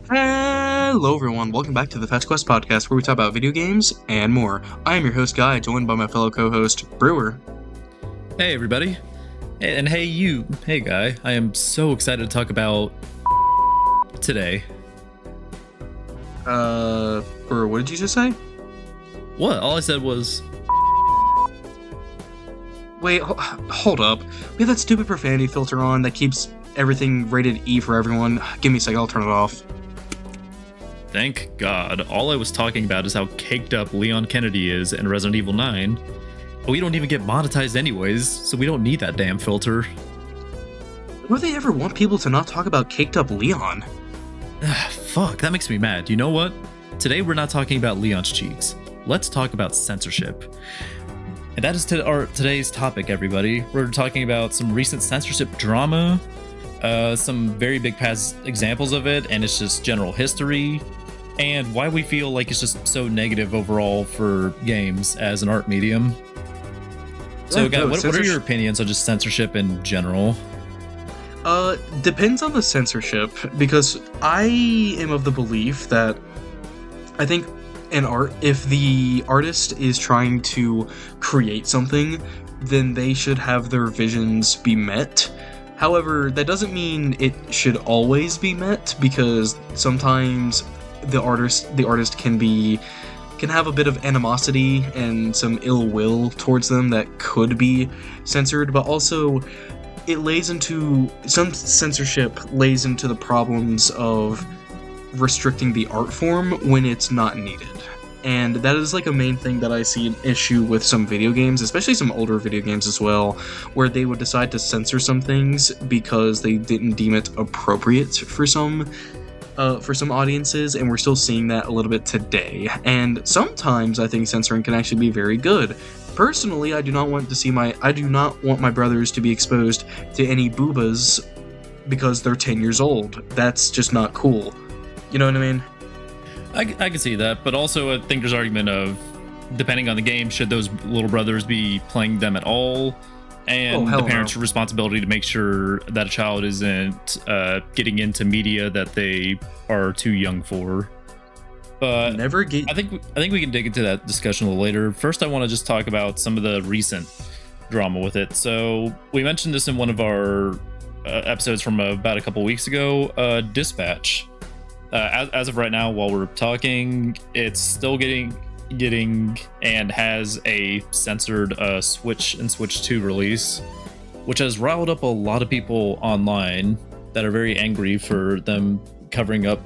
Hello, everyone. Welcome back to the FetchQuest podcast, where we talk about video games and more. I am your host, Guy, joined by my fellow co-host, Brewer. Hey everybody, and hey you, hey guy. I am so excited to talk about today. Brewer, what did you just say? What? All I said was, Wait, hold up. We have that stupid profanity filter on that keeps everything rated E for everyone. Give me a second, I'll turn it off. thank God. All I was talking about is how caked up Leon Kennedy is in Resident Evil 9. We don't even get monetized anyways, so we don't need that damn filter. Would they ever want people to not talk about caked up Leon? Fuck, that makes me mad. You know what? Today we're not talking about Leon's cheeks. Let's talk about censorship. And that is today's topic, everybody. We're talking about some recent censorship drama, some very big past examples of it, and it's just general history, and why we feel like it's just so negative overall for games as an art medium. So, guys, what are your opinions on just censorship in general? Depends on the censorship, because I am of the belief that I think in art, if the artist is trying to create something, then they should have their visions be met. However, that doesn't mean it should always be met, because sometimes the artist can have a bit of animosity and some ill will towards them that could be censored, but also some censorship lays into the problems of restricting the art form when it's not needed. And that is like a main thing that I see an issue with some video games, especially some older video games as well, where they would decide to censor some things because they didn't deem it appropriate for some audiences, and we're still seeing that a little bit today. And sometimes I think censoring can actually be very good. Personally, I do not want my brothers to be exposed to any boobas because they're 10 years old. That's just not cool. You know what I mean? I can see that, but also I think there's argument of, depending on the game, should those little brothers be playing them at all? And the parents' responsibility to make sure that a child isn't getting into media that they are too young for. But I think we can dig into that discussion a little later. First, I want to just talk about some of the recent drama with it. So we mentioned this in one of our episodes from about a couple weeks ago. Dispatch. As of right now, while we're talking, it's still getting and has a censored Switch and Switch 2 release, which has riled up a lot of people online that are very angry for them covering up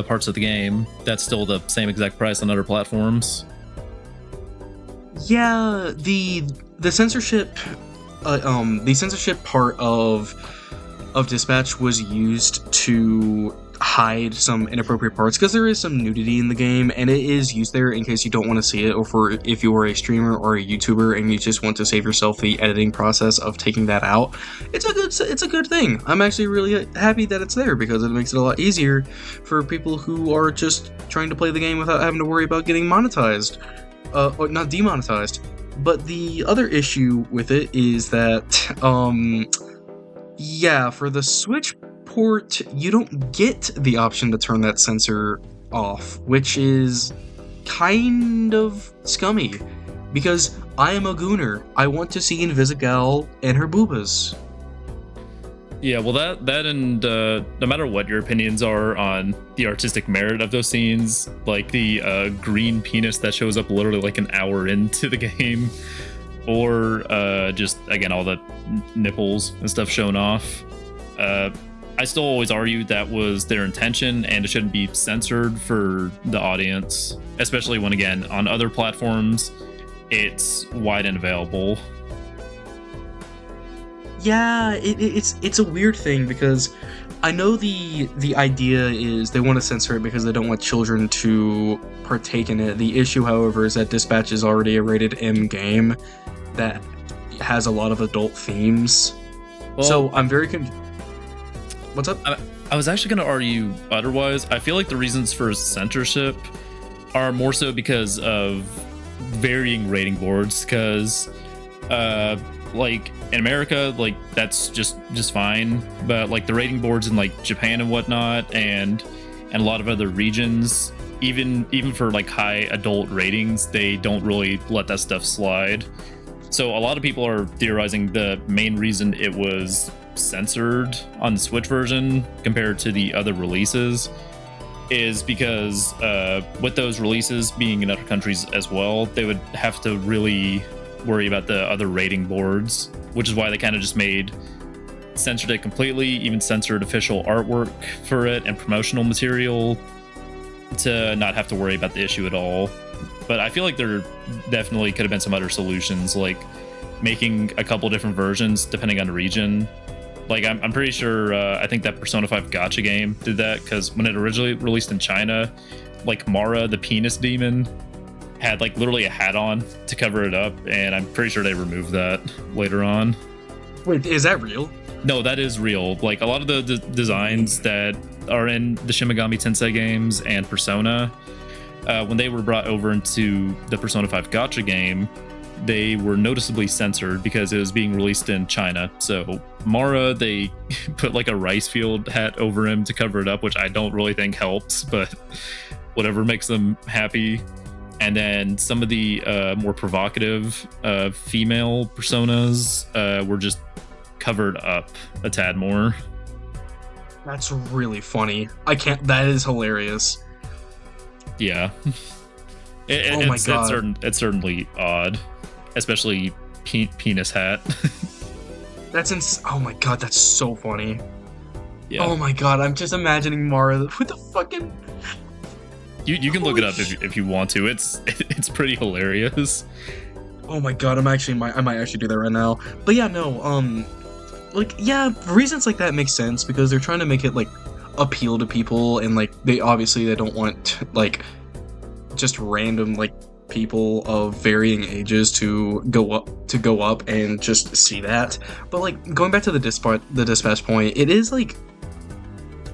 parts of the game that's still the same exact price on other platforms. Yeah, the censorship part of Dispatch was used to hide some inappropriate parts, because there is some nudity in the game, and it is used there in case you don't want to see it, or for if you are a streamer or a YouTuber and you just want to save yourself the editing process of taking that out. It's a good thing. I'm actually really happy that it's there, because it makes it a lot easier for people who are just trying to play the game without having to worry about getting monetized, or not demonetized. But the other issue with it is that for the Switch port, you don't get the option to turn that censor off, which is kind of scummy, because I am a gooner. I want to see Invisigal and her boobas. Yeah, well, that and no matter what your opinions are on the artistic merit of those scenes, like the green penis that shows up literally like an hour into the game, or just, again, all the nipples and stuff shown off, I still always argue that was their intention, and it shouldn't be censored for the audience, especially when, again, on other platforms, it's wide and available. Yeah, it's a weird thing, because I know the idea is they want to censor it because they don't want children to partake in it. The issue, however, is that Dispatch is already a rated M game that has a lot of adult themes. Well, so I'm very What's up? I was actually going to argue otherwise. I feel like the reasons for censorship are more so because of varying rating boards, because like in America, like that's just fine, but like the rating boards in like Japan and whatnot, and and a lot of other regions, even for like high adult ratings, they don't really let that stuff slide. So a lot of people are theorizing the main reason it was censored on the Switch version compared to the other releases is because with those releases being in other countries as well, they would have to really worry about the other rating boards, which is why they kind of just censored it completely, even censored official artwork for it and promotional material to not have to worry about the issue at all. But I feel like there definitely could have been some other solutions, like making a couple different versions depending on the region. Like I'm pretty sure I think that Persona 5 Gacha game did that, because when it originally released in China, like Mara the penis demon had like literally a hat on to cover it up, and I'm pretty sure they removed that later on. Wait, is that real? No, that is real. Like a lot of the designs that are in the Shin Megami Tensei games and Persona, when they were brought over into the Persona 5 Gacha game, they were noticeably censored because it was being released in China. So Mara, they put like a rice field hat over him to cover it up, which I don't really think helps, but whatever makes them happy. And then some of the more provocative female personas were just covered up a tad more. That's really funny. That is hilarious. Yeah. Oh my God. It's certainly odd. Especially penis hat. Oh my God, that's so funny. Yeah. Oh my God, I'm just imagining Mara with the fucking... You can look it up if you want to. It's pretty hilarious. Oh my God, I might actually do that right now. But yeah, no, like, yeah, reasons like that make sense because they're trying to make it like appeal to people, and like they don't want like just random like people of varying ages to go up and just see that. But like going back to the dispatch point, it is like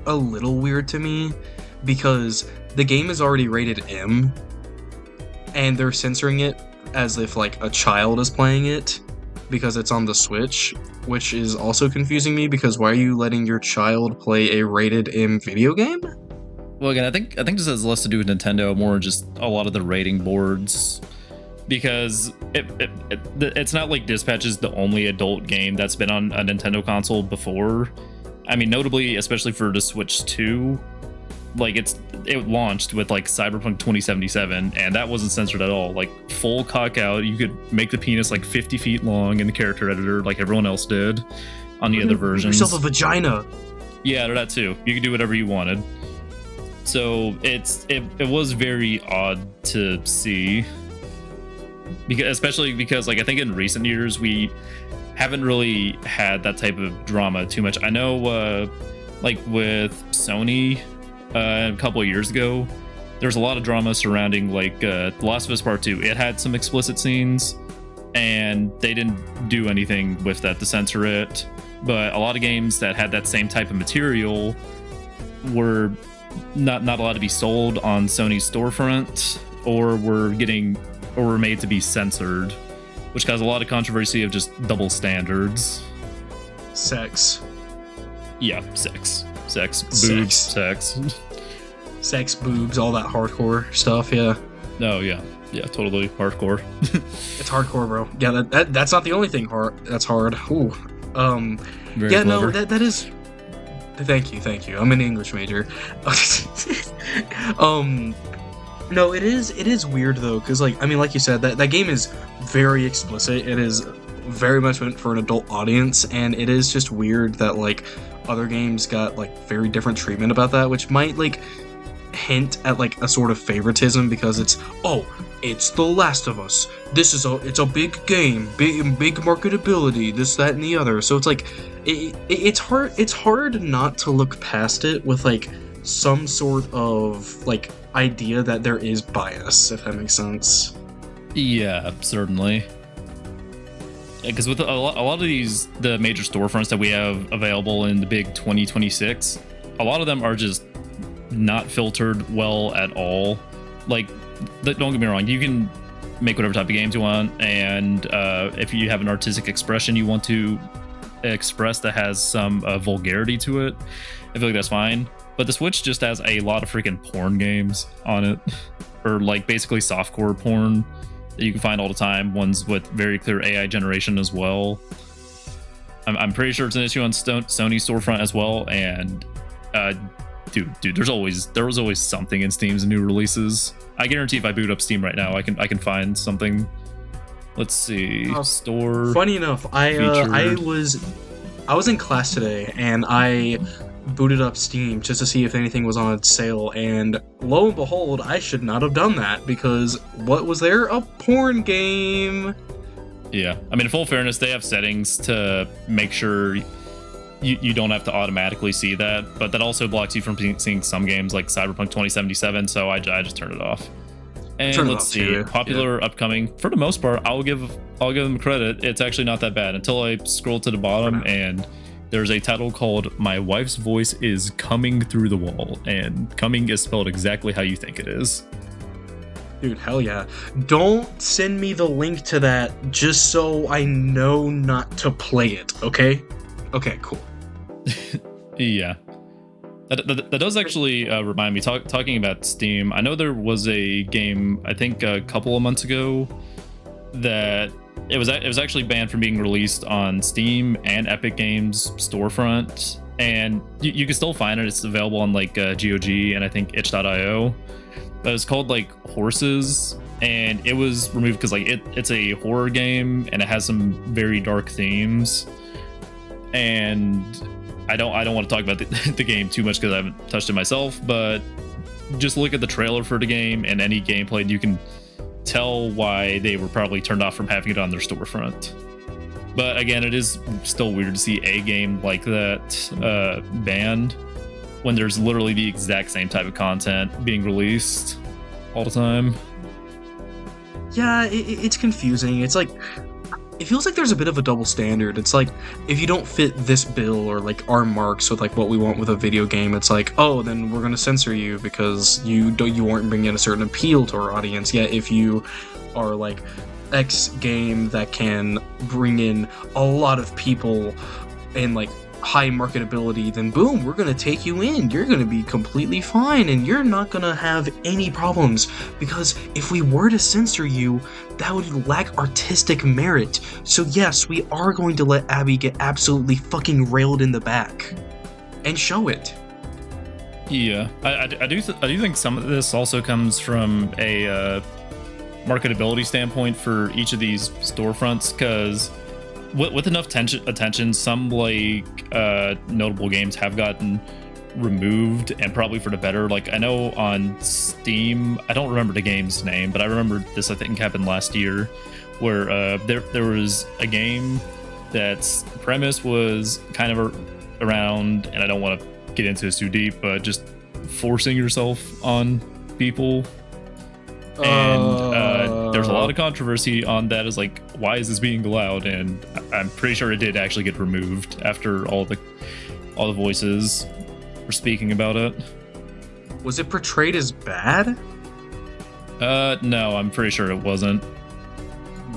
a little weird to me because the game is already rated M and they're censoring it as if like a child is playing it because it's on the Switch, which is also confusing me because why are you letting your child play a rated M video game? Well, again, I think this has less to do with Nintendo, more just a lot of the rating boards, because it's not like Dispatch is the only adult game that's been on a Nintendo console before. I mean, notably, especially for the Switch 2, like it launched with like Cyberpunk 2077, and that wasn't censored at all. Like full cock out, you could make the penis like 50 feet long in the character editor, like everyone else did on the other versions. Yourself a vagina. Yeah, that too. You could do whatever you wanted. So it was very odd to see, especially because like I think in recent years we haven't really had that type of drama too much. I know like with Sony a couple of years ago, there's a lot of drama surrounding like The Last of Us Part 2. It had some explicit scenes and they didn't do anything with that to censor it, but a lot of games that had that same type of material were not allowed to be sold on Sony's storefront, or were made to be censored, which caused a lot of controversy of just double standards. Sex. Yeah, sex, boobs, sex. Sex, boobs, all that hardcore stuff, yeah. Oh, yeah, totally hardcore. It's hardcore, bro. Yeah, that's not the only thing that's hard. Ooh. Very clever. No, that is... Thank you. I'm an English major. No, it is weird though, because like I mean, like you said, that game is very explicit. It is very much meant for an adult audience, and it is just weird that like other games got like very different treatment about that, which might like hint at like a sort of favoritism because it's The Last of Us. It's a big game, big marketability, this, that, and the other. So it's like it's hard not to look past it with like some sort of like idea that there is bias, if that makes sense. Yeah, certainly. Because with a lot of the major storefronts that we have available in the big 2026, a lot of them are just not filtered well at all. Like, don't get me wrong, you can make whatever type of games you want, and if you have an artistic expression you want to express that has some vulgarity to it, I feel like that's fine. But the Switch just has a lot of freaking porn games on it, or like basically softcore porn that you can find all the time. Ones with very clear AI generation as well. I'm pretty sure it's an issue on Sony storefront as well. And dude, there was always something in Steam's new releases. I guarantee if I boot up Steam right now, I can find something. Let's see, store. Funny enough, I was in class today and I booted up Steam just to see if anything was on sale, and lo and behold, I should not have done that because what was there? A porn game. Yeah, I mean, in full fairness, they have settings to make sure you don't have to automatically see that, but that also blocks you from seeing some games like Cyberpunk 2077, so I just turned it off. And let's see, popular upcoming, for the most part, I'll give them credit. It's actually not that bad until I scroll to the bottom and there's a title called My Wife's Voice is Coming Through the Wall, and coming is spelled exactly how you think it is. Dude, hell yeah. Don't send me the link to that just so I know not to play it, okay? Okay, cool. Yeah. That does actually remind me, talking about Steam, I know there was a game, I think a couple of months ago, that it was actually banned from being released on Steam and Epic Games storefront, and you can still find it. It's available on like GOG and I think itch.io. But it's called like Horses, and it was removed because like it's a horror game and it has some very dark themes. And I don't want to talk about the game too much because I haven't touched it myself, but just look at the trailer for the game and any gameplay and you can tell why they were probably turned off from having it on their storefront. But again, it is still weird to see a game like that banned when there's literally the exact same type of content being released all the time. Yeah, it's confusing. It's like, it feels like there's a bit of a double standard. It's like, if you don't fit this bill or like our marks with like what we want with a video game, it's like, oh, then we're gonna censor you because you aren't bringing a certain appeal to our audience. Yet if you are like X game that can bring in a lot of people and like high marketability, then boom, we're gonna take you in. You're gonna be completely fine and you're not gonna have any problems, because if we were to censor you, that would lack artistic merit. So yes, we are going to let Abby get absolutely fucking railed in the back and show it. Yeah, I do think some of this also comes from a marketability standpoint for each of these storefronts, because with enough attention, some like notable games have gotten removed, and probably for the better. Like I know on Steam, I don't remember the game's name, but I remember this I think happened last year, where there was a game that's premise was kind of around, and I don't want to get into this too deep, but just forcing yourself on people. And there's a lot of controversy on that, is like, why is this being allowed? And I'm pretty sure it did actually get removed after all the voices were speaking about it. Was it portrayed as bad? No, I'm pretty sure it wasn't.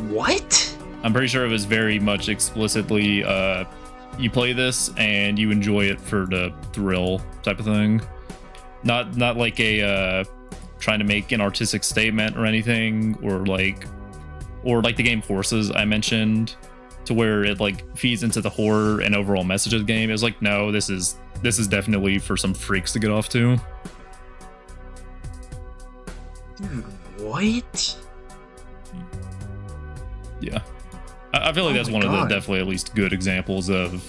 What? I'm pretty sure it was very much explicitly you play this and you enjoy it for the thrill type of thing. Not like a trying to make an artistic statement or anything, or like the game Horses I mentioned, to where it like feeds into the horror and overall message of the game. It was like, no, this is definitely for some freaks to get off to. Dude, what? Yeah, I feel like that's one of the definitely at least good examples of,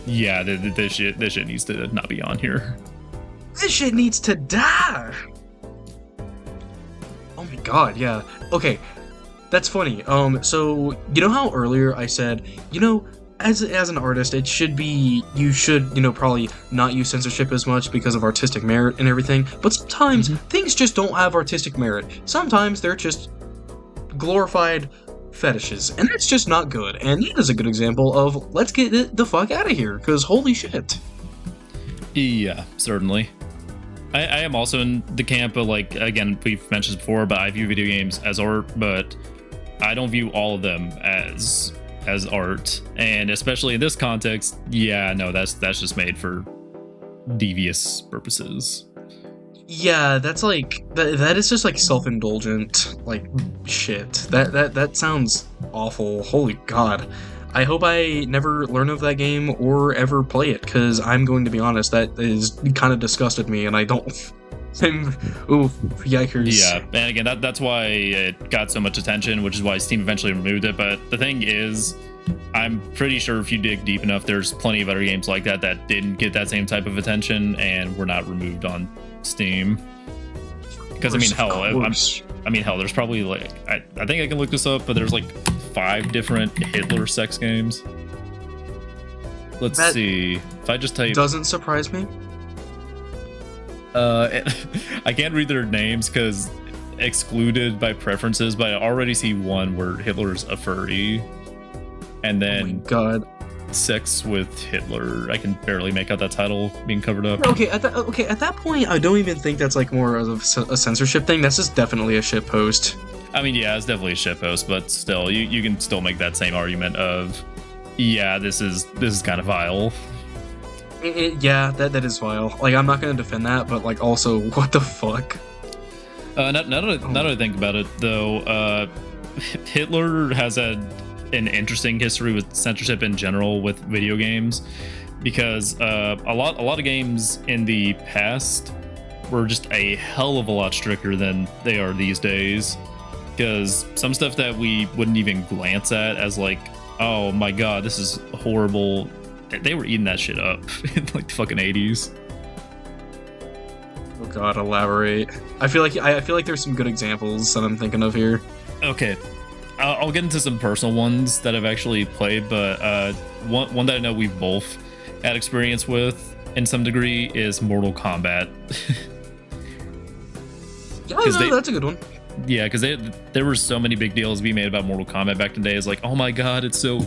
yeah, this shit needs to not be on here. This shit needs to die. Oh my god, yeah. Okay, that's funny. So you know how earlier I said, you know, as an artist, you should, you know, probably not use censorship as much because of artistic merit and everything. But sometimes things just don't have artistic merit. Sometimes they're just glorified fetishes, and that's just not good. And it is a good example of, let's get it the fuck out of here, because holy shit. Yeah, certainly. I am also in the camp of, like, again, we've mentioned before, but I view video games as art, but I don't view all of them as art. And especially in this context, yeah, no, that's just made for devious purposes. Yeah, that's like that is just like self-indulgent like shit. That sounds awful. Holy god. I hope I never learn of that game or ever play it, because I'm going to be honest, that is kind of disgusted me, and I don't. Ooh, yikers. Yeah, and again, that's why it got so much attention, which is why Steam eventually removed it. But the thing is, I'm pretty sure if you dig deep enough, there's plenty of other games like that that didn't get that same type of attention and were not removed on Steam. Because I mean, hell, there's probably like I think I can look this up, but there's like 5 different Hitler sex games. Let's see. If I just type, doesn't surprise me. I can't read their names because excluded by preferences, but I already see one where Hitler's a furry, and then oh my god, sex with Hitler. I can barely make out that title being covered up. Okay, at that point, I don't even think that's like more of a censorship thing. That's just definitely a shit post. I mean, yeah, it's definitely a shit post, but still, you can still make that same argument of, yeah, this is kind of vile. Yeah, that is vile. Like, I'm not gonna defend that, but like, also, what the fuck? Now that I think about it, though, Hitler has had an interesting history with censorship in general with video games, because a lot of games in the past were just a hell of a lot stricter than they are these days. Because some stuff that we wouldn't even glance at as like, oh my god, this is horrible, they were eating that shit up in like the fucking 80s. Oh god, elaborate. I feel like there's some good examples that I'm thinking of here. Okay, I'll get into some personal ones that I've actually played, but one that I know we've both had experience with in some degree is Mortal Kombat. Yeah, no, that's a good one. Yeah, because there were so many big deals being made about Mortal Kombat back in the day. It's like, oh my god, it's so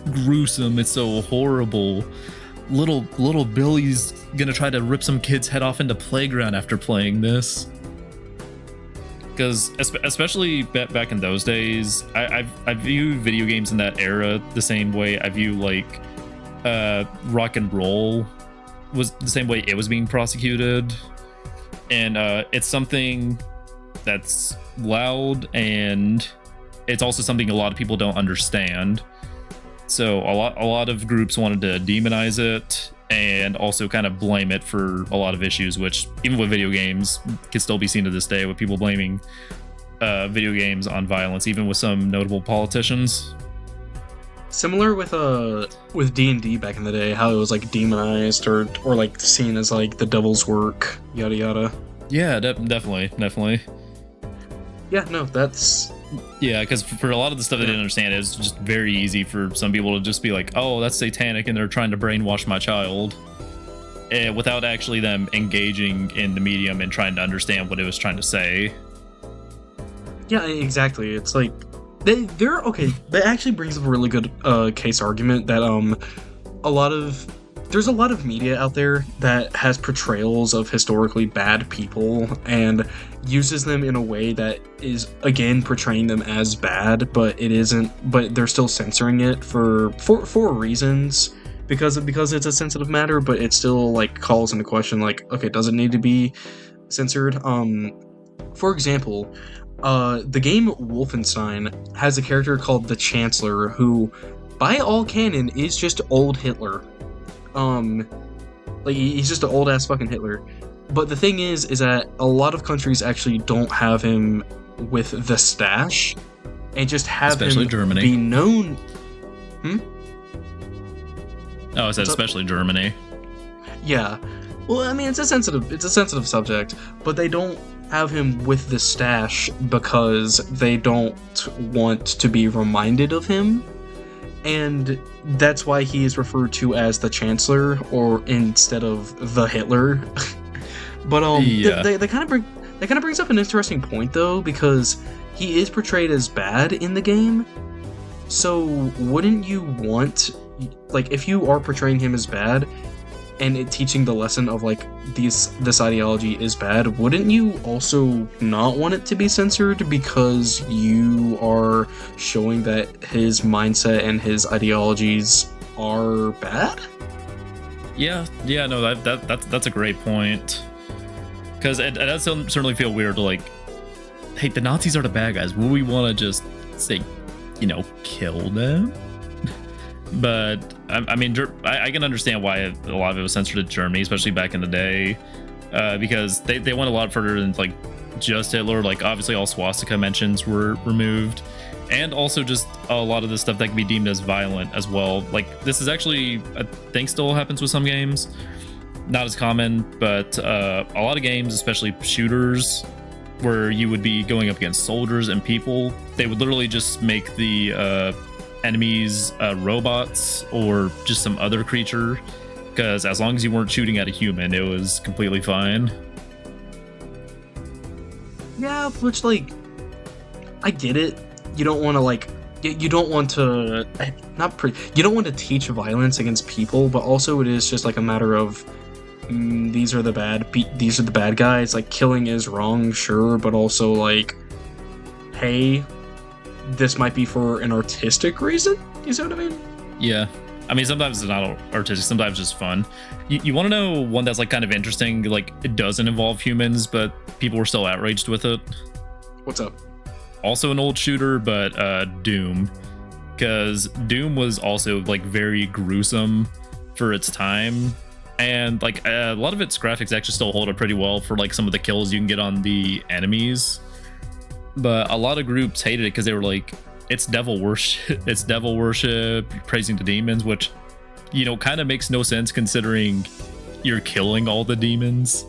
gruesome, it's so horrible. Little Billy's gonna try to rip some kid's head off in the playground after playing this. Because especially back in those days, I view video games in that era the same way I view like rock and roll was the same way it was being prosecuted, and it's something that's loud, and it's also something a lot of people don't understand. So a lot of groups wanted to demonize it and also kind of blame it for a lot of issues, which even with video games can still be seen to this day, with people blaming video games on violence, even with some notable politicians. Similar with D&D back in the day, how it was like demonized or like seen as like the devil's work, yada yada. Yeah, definitely. Yeah, no, that's... Yeah, because for a lot of the stuff they didn't understand, it's just very easy for some people to just be like, oh, that's satanic, and they're trying to brainwash my child, without actually them engaging in the medium and trying to understand what it was trying to say. Yeah, exactly. It's like, they're okay, that actually brings up a really good case argument that there's a lot of media out there that has portrayals of historically bad people and uses them in a way that is, again, portraying them as bad, but it isn't, but they're still censoring it for reasons, because it's a sensitive matter, but it still like calls into question like, okay, does it need to be censored? For example, the game Wolfenstein has a character called the Chancellor, who by all canon is just old Hitler. Like, he's just an old-ass fucking Hitler. But the thing is that a lot of countries actually don't have him with the stash, and just have especially him Germany. Be known... Oh, I said especially Germany. Yeah. Well, I mean, it's a sensitive subject, but they don't have him with the stash because they don't want to be reminded of him. And that's why he is referred to as the Chancellor, or instead of the Hitler. But yeah. That kind of brings up an interesting point, though, because he is portrayed as bad in the game. So wouldn't you want, like, if you are portraying him as bad and teaching the lesson of like this ideology is bad, wouldn't you also not want it to be censored because you are showing that his mindset and his ideologies are bad? Yeah, no, that's a great point. Because it does certainly feel weird to like, hey, the Nazis are the bad guys. Will we want to just say, kill them? But I mean, I can understand why a lot of it was censored in Germany, especially back in the day, because they went a lot further than like just Hitler. Like obviously all swastika mentions were removed, and also just a lot of the stuff that can be deemed as violent as well. Like this is actually, I think, still happens with some games. Not as common, but a lot of games, especially shooters, where you would be going up against soldiers and people, they would literally just make the enemies robots or just some other creature, because as long as you weren't shooting at a human, it was completely fine. Yeah, which like, I get it. You don't want to like, you don't want to you don't want to teach violence against people, but also it is just like a matter of these are the bad guys. Like killing is wrong, sure, but also like, hey, this might be for an artistic reason. You see what I mean? Yeah. I mean, sometimes it's not artistic, sometimes it's just fun. You want to know one that's like kind of interesting, like it doesn't involve humans, but people were still outraged with it? What's up? Also an old shooter, but Doom. Because Doom was also like very gruesome for its time. And like a lot of its graphics actually still hold up pretty well for like some of the kills you can get on the enemies. But a lot of groups hated it because they were like, it's devil worship, praising the demons, which, kind of makes no sense considering you're killing all the demons.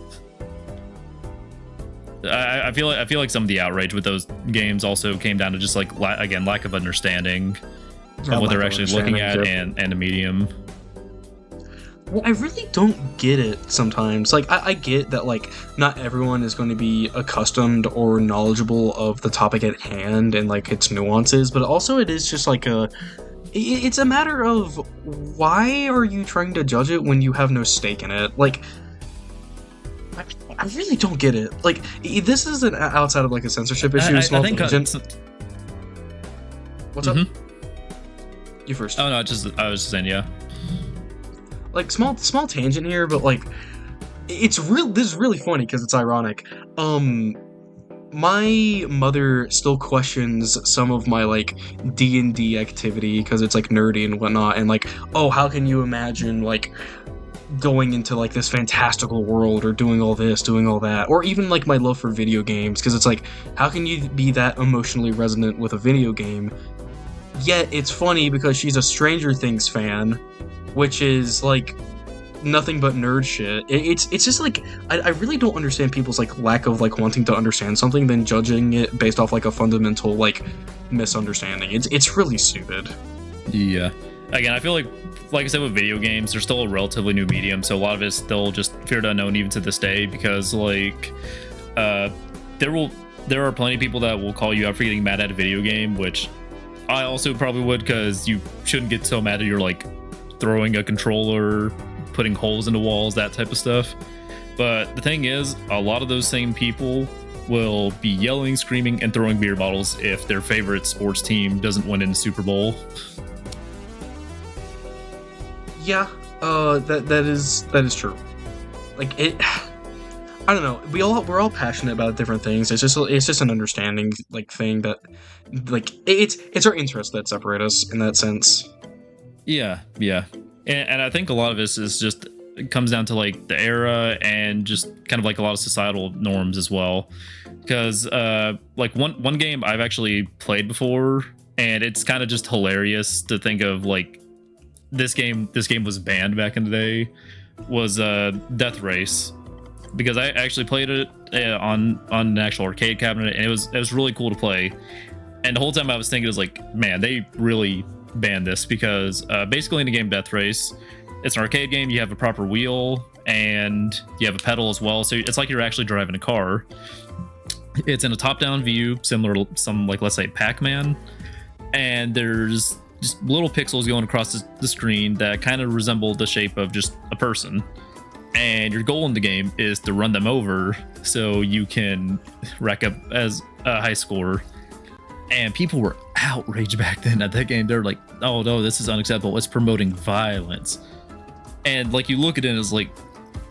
I feel like some of the outrage with those games also came down to just like lack of understanding of what they're actually looking at and the medium. Well, I really don't get it sometimes. Like, I get that, like, not everyone is going to be accustomed or knowledgeable of the topic at hand and, like, its nuances, but also it is just, like, it's a matter of why are you trying to judge it when you have no stake in it? Like, I really don't get it. Like, this is an outside of, like, a censorship issue, small tangent. What's up? You first. Oh, no, I was just saying, yeah. Like, small tangent here, but like, this is really funny because it's ironic. My mother still questions some of my like D&D activity because it's like nerdy and whatnot, and like, oh, how can you imagine like going into like this fantastical world or doing all this, doing all that, or even like my love for video games, because it's like, how can you be that emotionally resonant with a video game? Yet it's funny because she's a Stranger Things fan, which is like nothing but nerd shit. It's just like, I really don't understand people's like lack of like wanting to understand something than judging it based off like a fundamental like misunderstanding. It's really stupid. Yeah. Again, I feel like I said with video games, they're still a relatively new medium, so a lot of it's still just fear to unknown even to this day, because like there are plenty of people that will call you out for getting mad at a video game, which I also probably would, because you shouldn't get so mad that you're like throwing a controller, putting holes into walls, that type of stuff. But the thing is, a lot of those same people will be yelling, screaming, and throwing beer bottles if their favorite sports team doesn't win in the Super Bowl. Yeah, that is true. Like it, I don't know. We're all passionate about different things. It's just an understanding like thing that, like, it's our interests that separate us in that sense. Yeah. And I think a lot of this is just, it comes down to like the era and just kind of like a lot of societal norms as well. Because like one game I've actually played before, and it's kind of just hilarious to think of like this game was banned back in the day, was Death Race. Because I actually played it on an actual arcade cabinet, and it was really cool to play. And the whole time I was thinking, it was like, man, they really banned this, because basically in the game Death Race, it's an arcade game. You have a proper wheel and you have a pedal as well, so it's like you're actually driving a car. It's in a top-down view, similar to some, like, let's say Pac-Man, and there's just little pixels going across the screen that kind of resemble the shape of just a person, and your goal in the game is to run them over so you can rack up as a high score. And people were outraged back then at that game. They're like, oh no, this is unacceptable, it's promoting violence. And like you look at it and it's like,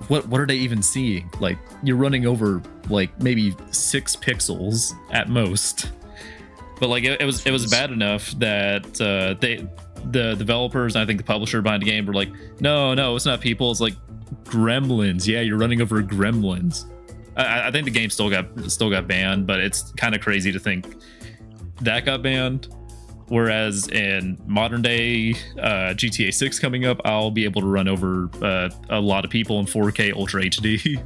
what are they even seeing? Like you're running over like maybe 6 pixels at most. But like it was bad enough that the developers and I think the publisher behind the game were like, no, it's not people, it's like gremlins. Yeah, you're running over gremlins. I think the game still got banned, but it's kind of crazy to think that got banned. Whereas in modern day GTA 6 coming up, I'll be able to run over a lot of people in 4K Ultra HD.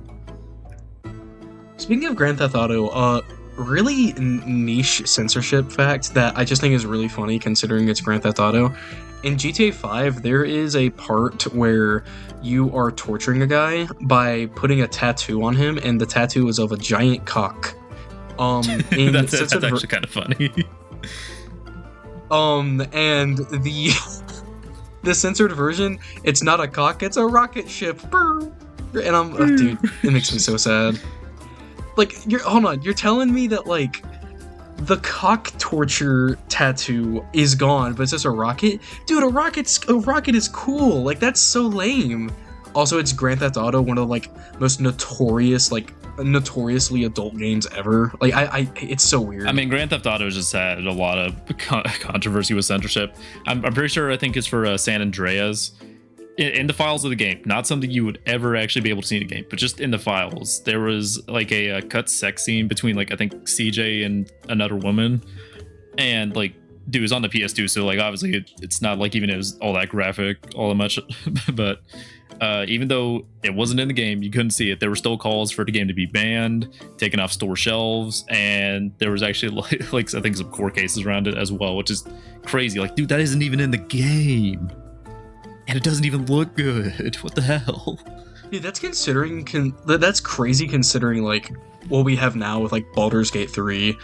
Speaking of Grand Theft Auto, really niche censorship fact that I just think is really funny considering it's Grand Theft Auto. In GTA 5, there is a part where you are torturing a guy by putting a tattoo on him, and the tattoo is of a giant cock. That's actually kind of funny. And the censored version, it's not a cock, it's a rocket ship. And dude, it makes me so sad. Like, hold on, you're telling me that, like, the cock torture tattoo is gone, but it's just a rocket? Dude, a rocket is cool. Like, that's so lame. Also, it's Grand Theft Auto, one of the, like, most notoriously adult games ever. Like, it's so weird. I mean, Grand Theft Auto just had a lot of controversy with censorship. I'm pretty sure, I think it's for San Andreas. In the files of the game, not something you would ever actually be able to see in a game, but just in the files, there was like a cut sex scene between like I think CJ and another woman, and like dude, it was on the PS2, so like obviously it's not like even it was all that graphic all that much, but even though it wasn't in the game, you couldn't see it. There were still calls for the game to be banned, taken off store shelves, and there was actually like I think some court cases around it as well, which is crazy. Like, dude, that isn't even in the game. And it doesn't even look good. What the hell? Dude, that's that's crazy considering like what we have now with like Baldur's Gate 3.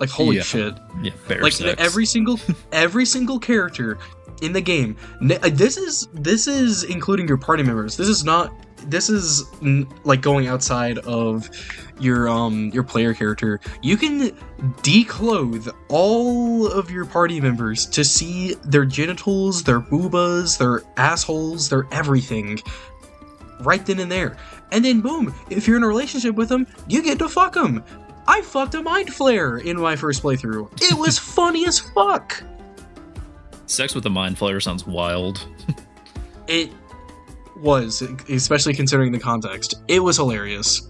Like, holy shit. Yeah, fair like sex. every single character in the game. This is including your party members. This is like going outside of your player character. You can declothe all of your party members to see their genitals, their boobas, their assholes, their everything right then and there. And then boom, if you're in a relationship with them, you get to fuck them. I fucked a mind flayer in my first playthrough. It was funny as fuck. Sex with a mind flayer sounds wild. It was, especially considering the context. It was hilarious.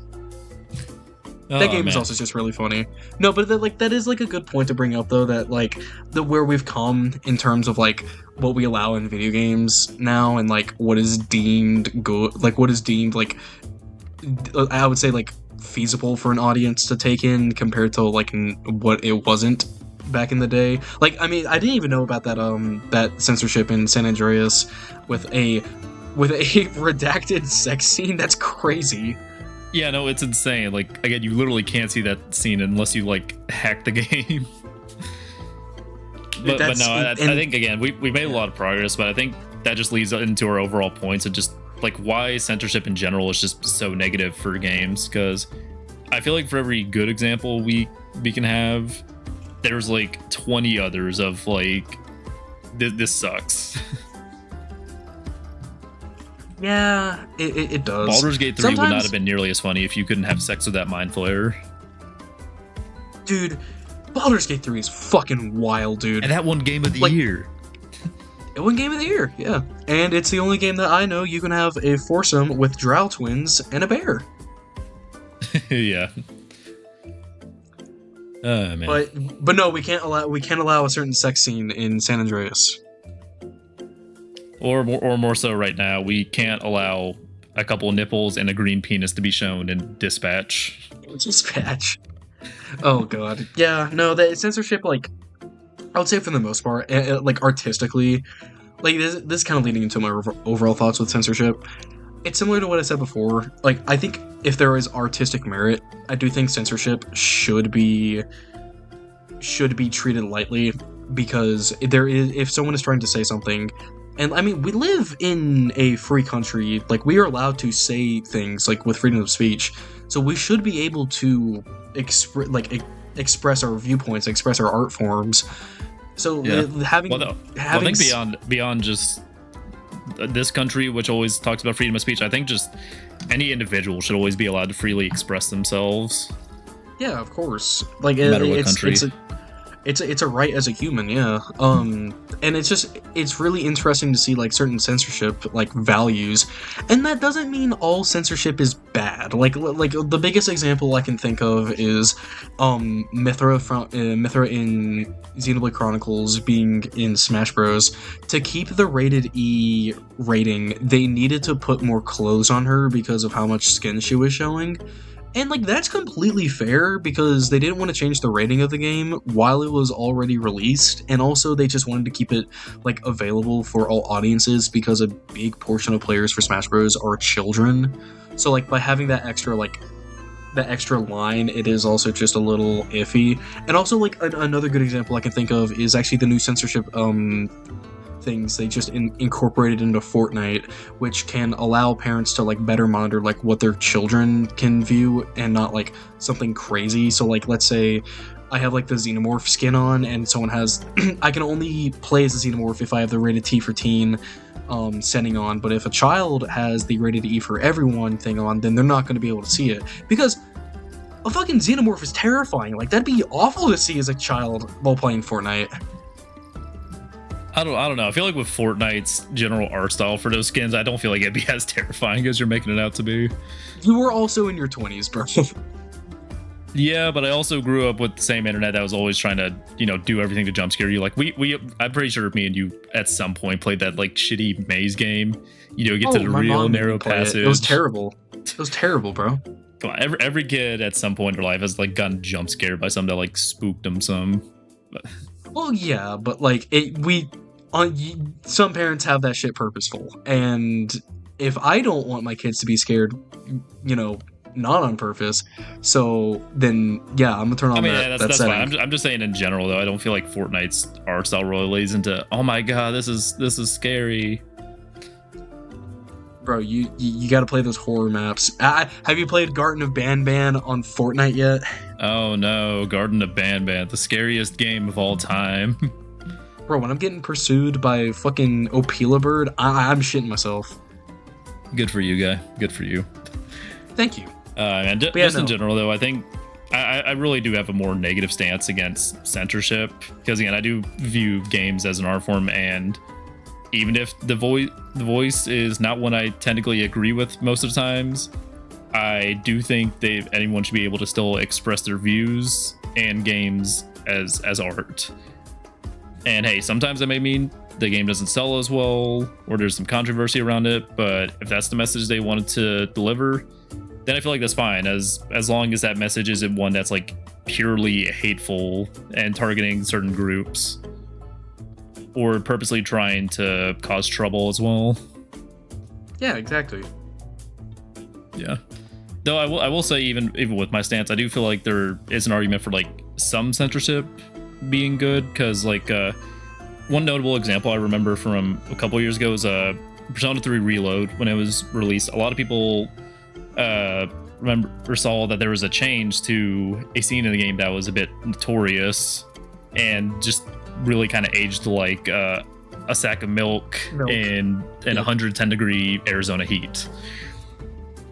That game is also just really funny. No, but that is like a good point to bring up though, that like where we've come in terms of like what we allow in video games now, and like what is deemed good, like what is deemed like I would say like feasible for an audience to take in compared to like what it wasn't back in the day. Like, I mean, I didn't even know about that censorship in San Andreas with a redacted sex scene. That's crazy. Yeah, no, it's insane. Like, again, you literally can't see that scene unless you like hack the game. but no, I think again we made a lot of progress, but I think that just leads into our overall points of just like why censorship in general is just so negative for games. Because I feel like for every good example we can have, there's like 20 others of like this sucks. Yeah, it does. Baldur's Gate 3 would not have been nearly as funny if you couldn't have sex with that mind flayer. Dude, Baldur's Gate 3 is fucking wild, dude. And that won Game of the Year. It won Game of the Year, yeah. And it's the only game that I know you can have a foursome with drow twins and a bear. Yeah. Oh, man. But no, we can't allow a certain sex scene in San Andreas. Or more so right now, we can't allow a couple of nipples and a green penis to be shown in Dispatch. Dispatch. Oh god. Yeah, no, the censorship, like, I would say for the most part, like, artistically, like, this is kind of leading into my overall thoughts with censorship. It's similar to what I said before. Like, I think if there is artistic merit, I do think censorship should be treated lightly, because if someone is trying to say something. And I mean, we live in a free country. Like, we are allowed to say things, like, with freedom of speech. So we should be able to express our viewpoints, express our art forms. So I think beyond just this country, which always talks about freedom of speech, I think just any individual should always be allowed to freely express themselves. Yeah, of course. Like, no matter what country. It's a right as a human, yeah. And it's really interesting to see like certain censorship like values, and that doesn't mean all censorship is bad. Like the biggest example I can think of is Mithra in Xenoblade Chronicles being in Smash Bros. To keep the rated E rating, they needed to put more clothes on her because of how much skin she was showing. And, like, that's completely fair, because they didn't want to change the rating of the game while it was already released, and also they just wanted to keep it, like, available for all audiences, because a big portion of players for Smash Bros. Are children. So, like, by having that extra line, it is also just a little iffy. And also, like, another good example I can think of is actually the new censorship, things they just incorporated into Fortnite, which can allow parents to like better monitor like what their children can view and not like something crazy. So like, let's say I have like the Xenomorph skin on and someone has I can only play as the Xenomorph if I have the rated T for teen setting on, but if a child has the rated E for everyone thing on, then they're not going to be able to see it, because a fucking Xenomorph is terrifying. Like, that'd be awful to see as a child while playing Fortnite. I don't know. I feel like with Fortnite's general art style for those skins, I don't feel like it'd be as terrifying as you're making it out to be. You were also in your 20s, bro. Yeah, but I also grew up with the same internet that was always trying to, do everything to jump scare you. Like I'm pretty sure me and you at some point played that like shitty maze game. Get to the real narrow passage. It was terrible. It was terrible, bro. Come on, every kid at some point in their life has like gotten jump scared by something that like spooked them some. Well, yeah, but like some parents have that shit purposeful, and if I don't want my kids to be scared, not on purpose, so then yeah, I'm gonna turn on that's fine. I'm just saying in general though, I don't feel like Fortnite's art style really lays into, oh my god, this is scary. Bro, you got to play those horror maps. Have you played Garden of Banban on Fortnite yet? Oh no, Garden of Banban, the scariest game of all time. Bro, when I'm getting pursued by fucking Opila Bird, I'm shitting myself. Good for you, guy. Good for you. Thank you. And in general, though, I think I really do have a more negative stance against censorship, because again, I do view games as an art form, and even if the voice is not one I technically agree with most of the times, I do think anyone should be able to still express their views and games as art. And hey, sometimes that may mean the game doesn't sell as well, or there's some controversy around it, but if that's the message they wanted to deliver, then I feel like that's fine, as long as that message isn't one that's like purely hateful and targeting certain groups, or purposely trying to cause trouble as well. Yeah, exactly. Yeah. Though I will say, even with my stance, I do feel like there is an argument for like some censorship being good, because like one notable example I remember from a couple years ago is Persona 3 Reload. When it was released, a lot of people saw that there was a change to a scene in the game that was a bit notorious and just really kind of aged like a sack of milk. in 110 degree Arizona heat,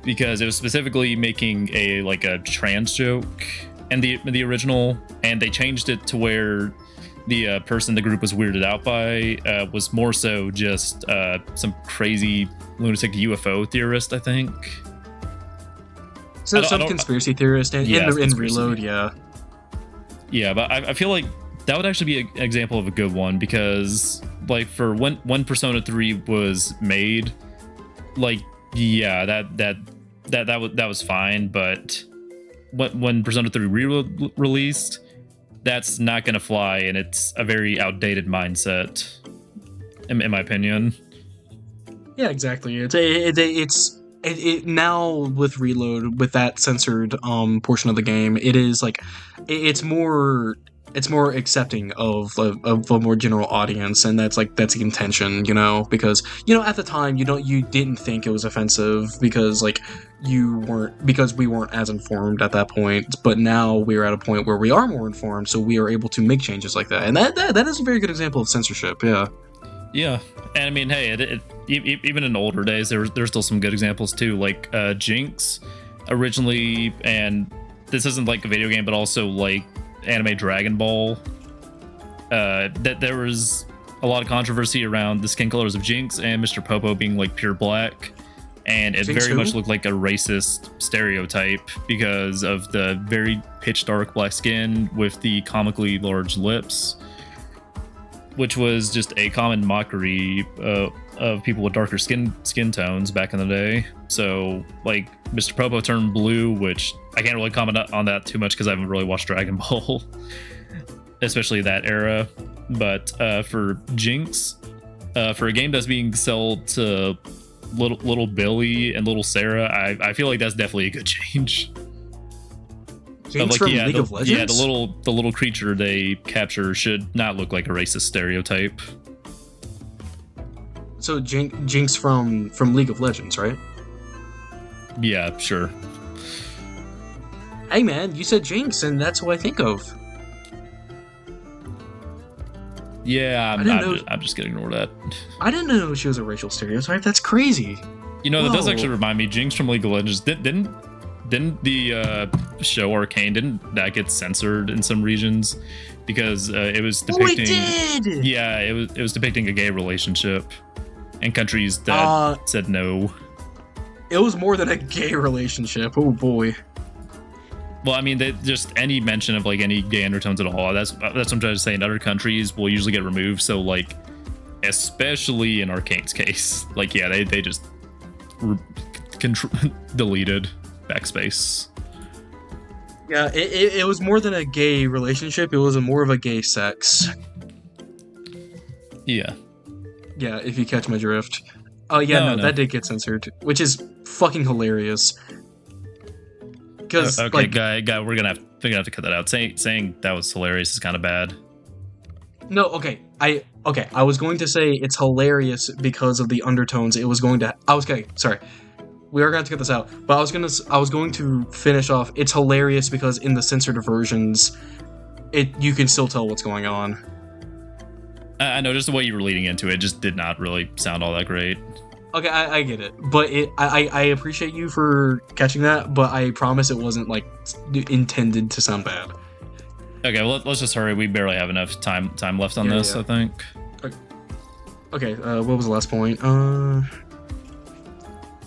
because it was specifically making a trans joke in the original, and they changed it to where the person the group was weirded out by was more so just some crazy lunatic UFO theorist, I think. So some conspiracy theorist in Reload, yeah. Yeah, but I feel like that would actually be an example of a good one, because like for when Persona 3 was made, like yeah, that was fine, but when Persona 3 released, that's not going to fly, and it's a very outdated mindset, in my opinion. Yeah, exactly. It's now with Reload, with that censored portion of the game, it is like it's more accepting of a more general audience, and that's the intention, because at the time you didn't think it was offensive because we weren't as informed at that point, but now we're at a point where we are more informed, so we are able to make changes like that, and that is a very good example of censorship. Yeah, and I mean, hey, even in older days, there's still some good examples too, like Jinx originally, and this isn't like a video game, but also like anime Dragon Ball. That there was a lot of controversy around the skin colors of Jinx and Mr. Popo being like pure black, and it Jinx very who? much looked like a racist stereotype because of the very pitch dark black skin with the comically large lips, which was just a common mockery of people with darker skin tones back in the day. So like Mr. Popo turned blue, which I can't really comment on that too much because I haven't really watched Dragon Ball, especially that era. But for Jinx, for a game that's being sold to little Billy and little Sarah, I feel like that's definitely a good change. Jinx from League of Legends? Yeah, the little creature they capture should not look like a racist stereotype. So Jinx from League of Legends, right? Yeah, sure. Hey man, you said Jinx, and that's who I think of. Yeah, I'm just gonna ignore that. I didn't know she was a racial stereotype. That's crazy. You know, that does actually remind me. Jinx from League of Legends didn't the show Arcane, didn't that get censored in some regions because it was depicting? Oh, it did. Yeah, it was depicting a gay relationship, and countries that said no. It was more than a gay relationship. Oh boy. Well, I mean, just any mention of like any gay undertones at all. That's what I'm trying to say. In other countries, will usually get removed. So like, especially in Arcane's case, like yeah, they just deleted backspace. Yeah, it was more than a gay relationship. It was more of a gay sex. Yeah. Yeah, if you catch my drift. Oh yeah, no, that did get censored, which is fucking hilarious. Because okay, like, guy, we're gonna have to cut that out. Saying that was hilarious is kind of bad. No, okay, I was going to say it's hilarious because of the undertones. It was going to. Sorry, we are going to cut this out. But I was going to finish off. It's hilarious because in the censored versions, you can still tell what's going on. I know, just the way you were leading into it just did not really sound all that great. Okay, I get it, but I appreciate you for catching that, but I promise it wasn't like intended to sound bad. Okay, well, let's just hurry. We barely have enough time left on this. Yeah. I think. Okay, what was the last point?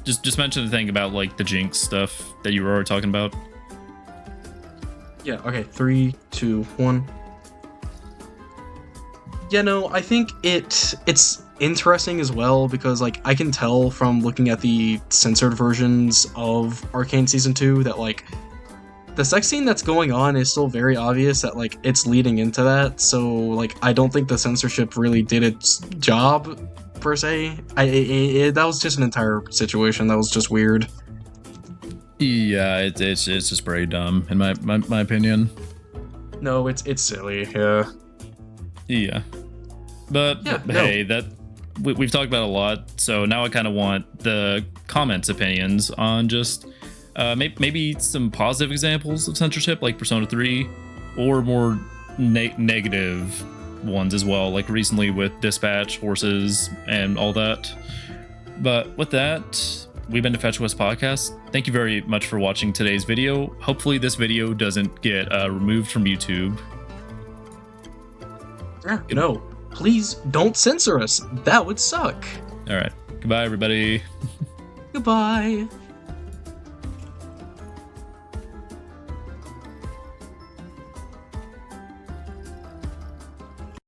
Just mention the thing about like the Jinx stuff that you were already talking about. Yeah. Okay. 3, 2, 1. Yeah. No, I think it's interesting as well because like I can tell from looking at the censored versions of Arcane Season 2 that like the sex scene that's going on is still very obvious that like it's leading into that, so like I don't think the censorship really did its job per se. That was just an entire situation that was just weird. Yeah, it's just very dumb in my opinion. No, it's silly. Yeah, but hey, that we've talked about a lot, so now I kind of want the comments opinions on just maybe some positive examples of censorship like Persona 3, or more negative ones as well, like recently with Dispatch, Horses, and all that. But with that, we've been to FetchQuest Podcast. Thank you very much for watching today's video. Hopefully this video doesn't get removed from YouTube. Yeah, no. Please don't censor us. That would suck. All right. Goodbye, everybody. Goodbye.